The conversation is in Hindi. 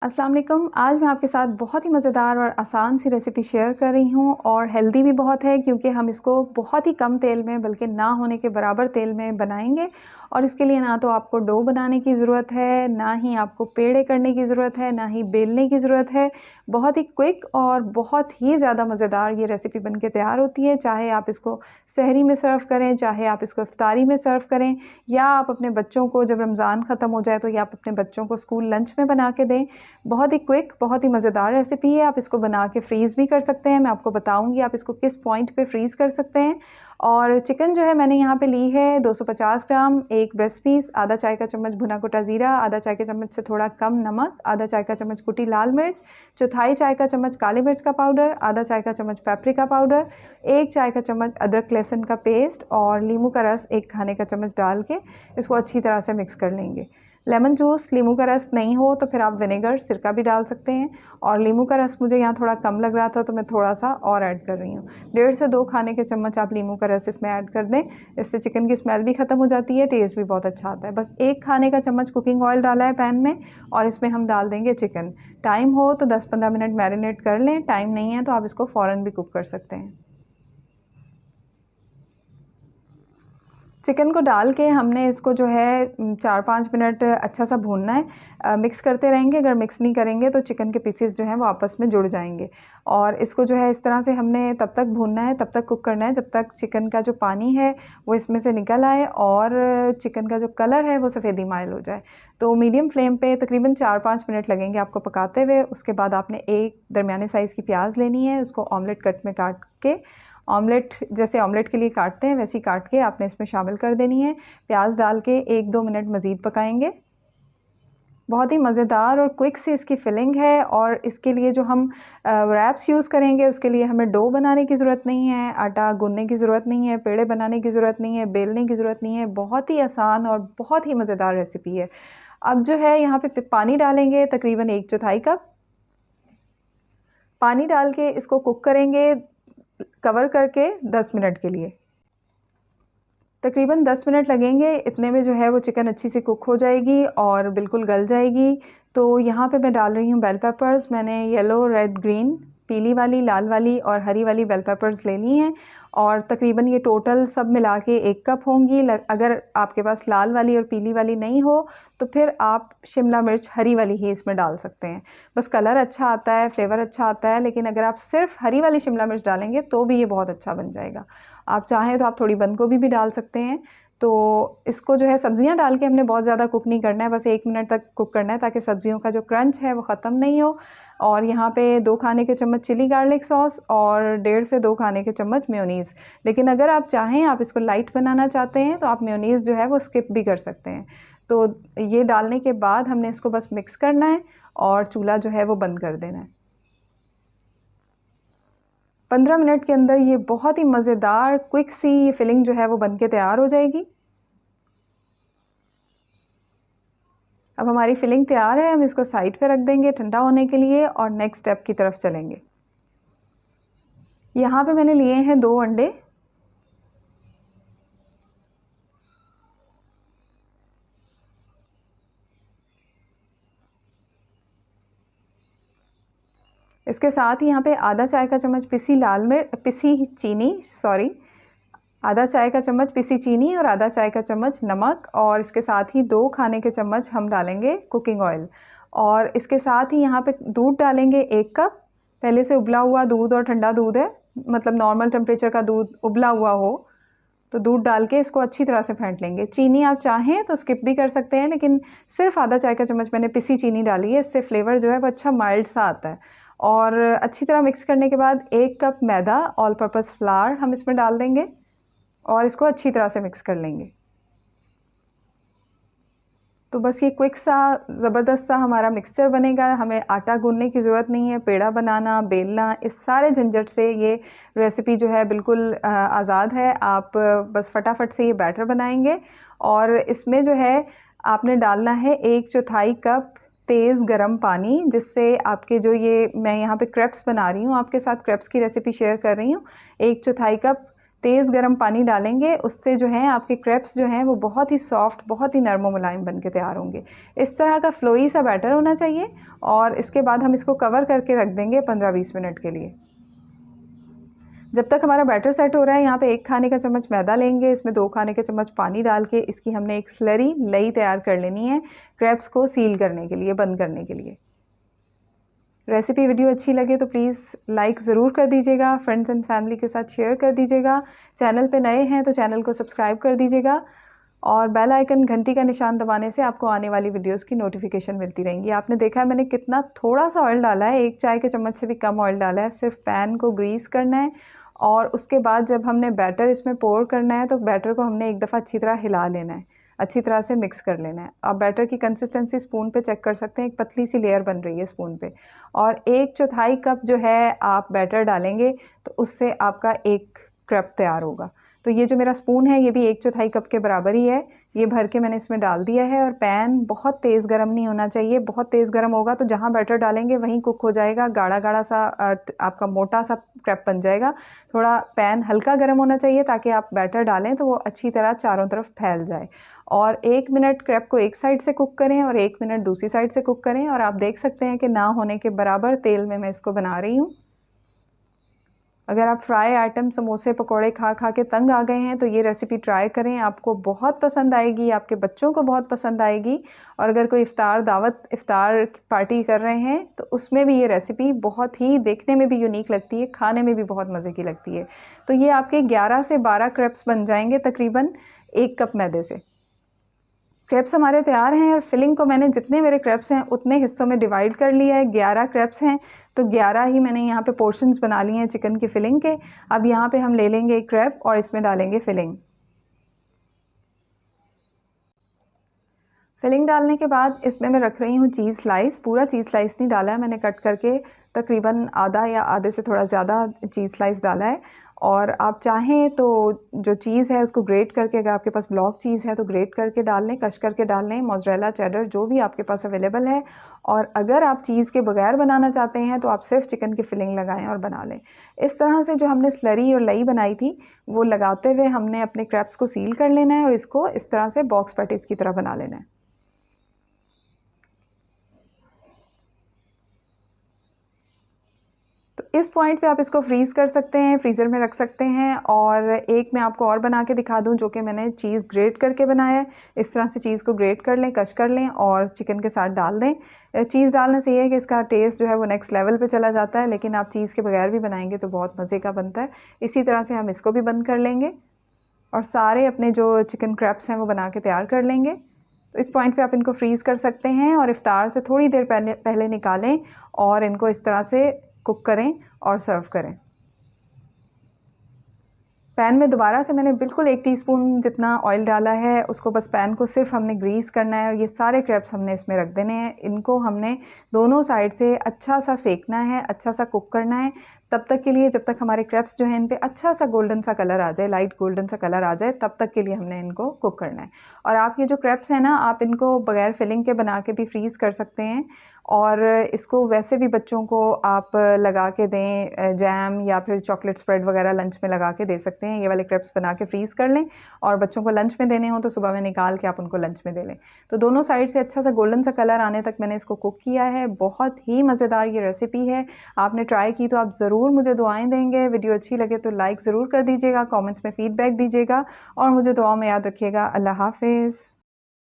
अस्सलाम वालेकुम। आज मैं आपके साथ बहुत ही मज़ेदार और आसान सी रेसिपी शेयर कर रही हूँ और हेल्दी भी बहुत है क्योंकि हम इसको बहुत ही कम तेल में बल्कि ना होने के बराबर तेल में बनाएंगे। और इसके लिए ना तो आपको डो बनाने की ज़रूरत है, ना ही आपको पेड़े करने की ज़रूरत है, ना ही बेलने की ज़रूरत है। बहुत ही क्विक और बहुत ही ज़्यादा मज़ेदार ये रेसिपी बन के तैयार होती है। चाहे आप इसको सहरी में सर्व करें, चाहे आप इसको इफ्तारी में सर्व करें, या आप अपने बच्चों को जब रमज़ान ख़त्म हो जाए तो या आप अपने बच्चों को स्कूल लंच में बना के दें। बहुत ही क्विक, बहुत ही मज़ेदार रेसिपी है। आप इसको बना के फ्रीज़ भी कर सकते हैं। मैं आपको बताऊंगी आप इसको किस पॉइंट पे फ्रीज़ कर सकते हैं। और चिकन जो है मैंने यहाँ पे ली है 250 ग्राम, एक ब्रेस्ट पीस, आधा चाय का चम्मच भुना कुटा ज़ीरा, आधा चाय के चम्मच से थोड़ा कम नमक, आधा चाय का चम्मच कुटी लाल मिर्च, चौथाई चाय का चम्मच काली मिर्च का पाउडर, आधा चाय का चम्मच पेपरिका पाउडर, एक चाय का चम्मच अदरक लहसुन का पेस्ट और नींबू का रस एक खाने का चम्मच डाल के इसको अच्छी तरह से मिक्स कर लेंगे। लेमन जूस, नींबू का रस नहीं हो तो फिर आप विनेगर, सिरका भी डाल सकते हैं। और नींबू का रस मुझे यहाँ थोड़ा कम लग रहा था तो मैं थोड़ा सा और ऐड कर रही हूँ। 1.5 से 2 खाने के चम्मच आप नींबू का रस इसमें ऐड कर दें। इससे चिकन की स्मेल भी ख़त्म हो जाती है, टेस्ट भी बहुत अच्छा आता है। बस 1 खाने का चम्मच कुकिंग ऑयल डाला है पैन में और इसमें हम डाल देंगे चिकन। टाइम हो तो 10-15 मिनट मैरिनेट कर लें, टाइम नहीं है तो आप इसको फ़ौरन भी कुक कर सकते हैं। चिकन को डाल के हमने इसको जो है 4-5 मिनट अच्छा सा भूनना है। मिक्स करते रहेंगे, अगर मिक्स नहीं करेंगे तो चिकन के पीसेस जो हैं वो आपस में जुड़ जाएंगे। और इसको जो है इस तरह से हमने तब तक भूनना है, तब तक कुक करना है जब तक चिकन का जो पानी है वो इसमें से निकल आए और चिकन का जो कलर है वो सफ़ेदी माइल हो जाए। तो मीडियम फ्लेम पे तकरीबन 4-5 मिनट लगेंगे आपको पकाते हुए। उसके बाद आपने एक दरमियाने साइज़ की प्याज लेनी है, उसको ऑमलेट कट में काट के, ऑमलेट जैसे ऑमलेट के लिए काटते हैं वैसे ही काट के आपने इसमें शामिल कर देनी है। प्याज डाल के 1-2 मिनट मज़ीद पकाएंगे। बहुत ही मज़ेदार और क्विक सी इसकी फिलिंग है। और इसके लिए जो हम रैप्स यूज़ करेंगे उसके लिए हमें डो बनाने की ज़रूरत नहीं है, आटा गूंदने की ज़रूरत नहीं है, पेड़े बनाने की ज़रूरत नहीं है, बेलने की ज़रूरत नहीं है। बहुत ही आसान और बहुत ही मज़ेदार रेसिपी है। अब जो है यहाँ पे पानी डालेंगे, तकरीबन 1/4 कप पानी डाल के इसको कुक करेंगे कवर करके 10 मिनट के लिए। तकरीबन 10 मिनट लगेंगे, इतने में जो है वो चिकन अच्छी से कुक हो जाएगी और बिल्कुल गल जाएगी। तो यहाँ पे मैं डाल रही हूँ बेल पेपर्स। मैंने येलो, रेड, ग्रीन, पीली वाली, लाल वाली और हरी वाली बेल पेपर्स ले ली हैं और तकरीबन ये टोटल सब मिला के 1 कप होंगी। अगर आपके पास लाल वाली और पीली वाली नहीं हो तो फिर आप शिमला मिर्च हरी वाली ही इसमें डाल सकते हैं। बस कलर अच्छा आता है, फ्लेवर अच्छा आता है, लेकिन अगर आप सिर्फ हरी वाली शिमला मिर्च डालेंगे तो भी ये बहुत अच्छा बन जाएगा। आप चाहें तो आप थोड़ी बंद गोभी भी डाल सकते हैं। तो इसको जो है सब्जियां डाल के हमने बहुत ज़्यादा कुक नहीं करना है, बस 1 मिनट तक कुक करना है ताकि सब्जियों का जो क्रंच है वो ख़त्म नहीं हो। और यहाँ पे 2 खाने के चम्मच चिली गार्लिक सॉस और 1.5 से 2 खाने के चम्मच मेयोनीज़। लेकिन अगर आप चाहें, आप इसको लाइट बनाना चाहते हैं तो आप मेयोनीज़ जो है वो स्किप भी कर सकते हैं। तो ये डालने के बाद हमने इसको बस मिक्स करना है और चूल्हा जो है वो बंद कर देना है। 15 मिनट के अंदर ये बहुत ही मज़ेदार क्विक सी फिलिंग जो है वो बन के तैयार हो जाएगी। अब हमारी फिलिंग तैयार है, हम इसको साइड पे रख देंगे ठंडा होने के लिए और नेक्स्ट स्टेप की तरफ चलेंगे। यहाँ पे मैंने लिए हैं 2 अंडे। इसके साथ ही यहाँ पे आधा चाय का चम्मच पिसी चीनी, सॉरी, आधा चाय का चम्मच पिसी चीनी और आधा चाय का चम्मच नमक। और इसके साथ ही 2 खाने के चम्मच हम डालेंगे कुकिंग ऑयल। और इसके साथ ही यहाँ पे दूध डालेंगे 1 कप। पहले से उबला हुआ दूध और ठंडा दूध है, मतलब नॉर्मल टेम्परेचर का दूध उबला हुआ हो तो दूध डाल के इसको अच्छी तरह से फेंट लेंगे। चीनी आप चाहें तो स्किप भी कर सकते हैं, लेकिन सिर्फ आधा चाय का चम्मच मैंने पिसी चीनी डाली है, इससे फ्लेवर जो है वो अच्छा माइल्ड सा आता है। और अच्छी तरह मिक्स करने के बाद 1 कप मैदा, ऑल पर्पज़ फ्लावर हम इसमें डाल देंगे और इसको अच्छी तरह से मिक्स कर लेंगे। तो बस ये क्विक सा ज़बरदस्त सा हमारा मिक्सचर बनेगा। हमें आटा गूंदने की ज़रूरत नहीं है, पेड़ा बनाना, बेलना, इस सारे झंझट से ये रेसिपी जो है बिल्कुल आज़ाद है। आप बस फटाफट से ये बैटर बनाएंगे। और इसमें जो है आपने डालना है 1/4 कप तेज़ गरम पानी, जिससे आपके जो ये मैं यहाँ पे क्रेप्स बना रही हूँ, आपके साथ क्रेप्स की रेसिपी शेयर कर रही हूँ। 1/4 कप तेज़ गर्म पानी डालेंगे, उससे जो है आपके क्रेप्स जो हैं वो बहुत ही सॉफ्ट, बहुत ही नरम और मुलायम बन के तैयार होंगे। इस तरह का फ्लोई सा बैटर होना चाहिए और इसके बाद हम इसको कवर करके रख देंगे 15-20 मिनट के लिए। जब तक हमारा बैटर सेट हो रहा है, यहाँ पे 1 खाने का चम्मच मैदा लेंगे, इसमें 2 खाने के चम्मच पानी डाल के इसकी हमने एक स्लरी लई तैयार कर लेनी है क्रेप्स को सील करने के लिए, बंद करने के लिए। रेसिपी वीडियो अच्छी लगे तो प्लीज़ लाइक ज़रूर कर दीजिएगा, फ्रेंड्स एंड फैमिली के साथ शेयर कर दीजिएगा। चैनल पे नए हैं तो चैनल को सब्सक्राइब कर दीजिएगा और बेल आइकन घंटी का निशान दबाने से आपको आने वाली वीडियोस की नोटिफिकेशन मिलती रहेंगी। आपने देखा है मैंने कितना थोड़ा सा ऑयल डाला है, 1 चाय के चम्मच से भी कम ऑयल डाला है। सिर्फ पैन को ग्रीस करना है और उसके बाद जब हमने बैटर इसमें पोर करना है तो बैटर को हमने एक दफ़ा अच्छी तरह हिला लेना है, अच्छी तरह से मिक्स कर लेना है। आप बैटर की कंसिस्टेंसी स्पून पे चेक कर सकते हैं, एक पतली सी लेयर बन रही है स्पून पे। और 1/4 कप जो है आप बैटर डालेंगे तो उससे आपका एक क्रेप तैयार होगा। तो ये जो मेरा स्पून है ये भी 1/4 कप के बराबर ही है। ये भर के मैंने इसमें डाल दिया है और पैन बहुत तेज़ गर्म नहीं होना चाहिए। बहुत तेज़ गर्म होगा तो जहाँ बैटर डालेंगे वहीं कुक हो जाएगा, गाढ़ा गाढ़ा सा आपका मोटा सा क्रेप बन जाएगा। थोड़ा पैन हल्का गर्म होना चाहिए ताकि आप बैटर डालें तो वो अच्छी तरह चारों तरफ फैल जाए। और 1 मिनट क्रेप को एक साइड से कुक करें और 1 मिनट दूसरी साइड से कुक करें। और आप देख सकते हैं कि ना होने के बराबर तेल में मैं इसको बना रही हूँ। अगर आप फ्राई आइटम समोसे पकोड़े खा खा के तंग आ गए हैं तो ये रेसिपी ट्राई करें, आपको बहुत पसंद आएगी, आपके बच्चों को बहुत पसंद आएगी। और अगर कोई इफ्तार पार्टी कर रहे हैं तो उसमें भी ये रेसिपी बहुत ही देखने में भी यूनिक लगती है, खाने में भी बहुत मज़े की लगती है। तो ये आपके 11 से 12 क्रेप्स बन जाएंगे तकरीबन 1 कप मैदे से। क्रेप्स हमारे तैयार हैं और फिलिंग को मैंने जितने मेरे क्रेप्स हैं उतने हिस्सों में डिवाइड कर लिया है। 11 क्रेप्स हैं तो 11 ही मैंने यहाँ पे पोर्शंस बना लिए हैं चिकन की फिलिंग के। अब यहाँ पे हम ले लेंगे एक क्रेप और इसमें डालेंगे फिलिंग। फिलिंग डालने के बाद इसमें मैं रख रही हूँ चीज़ स्लाइस। पूरा चीज़ स्लाइस नहीं डाला है मैंने, कट करके तकरीबन आधा या आधे से थोड़ा ज़्यादा चीज़ स्लाइस डाला है। और आप चाहें तो जो चीज़ है उसको ग्रेट करके, अगर आपके पास ब्लॉक चीज़ है तो ग्रेट करके डाल लें, कश करके डाल लें, मोज़रेला, चेडर जो भी आपके पास अवेलेबल है। और अगर आप चीज़ के बगैर बनाना चाहते हैं तो आप सिर्फ चिकन की फिलिंग लगाएं और बना लें। इस तरह से जो हमने स्लरी और लई बनाई थी वो लगाते हुए हमने अपने क्रैप्स को सील कर लेना है और इसको इस तरह से बॉक्स पैटीज़ की तरह बना लेना है। तो इस पॉइंट पे आप इसको फ्रीज़ कर सकते हैं, फ्रीज़र में रख सकते हैं। और एक मैं आपको और बना के दिखा दूं जो कि मैंने चीज़ ग्रेट करके बनाया है। इस तरह से चीज़ को ग्रेट कर लें, कश कर लें और चिकन के साथ डाल दें। चीज़ डालने से ये है कि इसका टेस्ट जो है वो नेक्स्ट लेवल पे चला जाता है, लेकिन आप चीज़ के बगैर भी बनाएंगे तो बहुत मज़े का बनता है। इसी तरह से हम इसको भी बंद कर लेंगे और सारे अपने जो चिकन क्रैप्स हैं वो बना के तैयार कर लेंगे। तो इस पॉइंट पे आप इनको फ्रीज़ कर सकते हैं और इफ्तार से थोड़ी देर पहले निकालें और इनको इस तरह से कुक करें और सर्व करें। पैन में दोबारा से मैंने बिल्कुल 1 टीस्पून जितना ऑयल डाला है, उसको बस पैन को सिर्फ हमने ग्रीस करना है और ये सारे क्रैप्स हमने इसमें रख देने हैं। इनको हमने दोनों साइड से अच्छा सा सेकना है, अच्छा सा कुक करना है तब तक के लिए जब तक हमारे क्रैप्स जो हैं इन पे अच्छा सा गोल्डन सा कलर आ जाए, लाइट गोल्डन सा कलर आ जाए, तब तक के लिए हमने इनको कुक करना है। और आप ये जो क्रैप्स हैं ना, आप इनको बगैर फिलिंग के बना के भी फ्रीज़ कर सकते हैं और इसको वैसे भी बच्चों को आप लगा के दें, जैम या फिर चॉकलेट स्प्रेड वगैरह लंच में लगा के दे सकते हैं। ये वाले क्रैप्स बना के फ्रीज़ कर लें और बच्चों को लंच में देने हो तो सुबह में निकाल के आप उनको लंच में दे लें। तो दोनों साइड से अच्छा सा गोल्डन सा कलर आने तक मैंने इसको कुक किया है। बहुत ही मज़ेदार ये रेसिपी है, आपने ट्राई की तो आप ज़रूर मुझे दुआएं देंगे। वीडियो अच्छी लगे तो लाइक ज़रूर कर दीजिएगा, कमेंट्स में फ़ीडबैक दीजिएगा और मुझे दुआओं में याद रखिएगा। अल्लाह हाफ़िज़।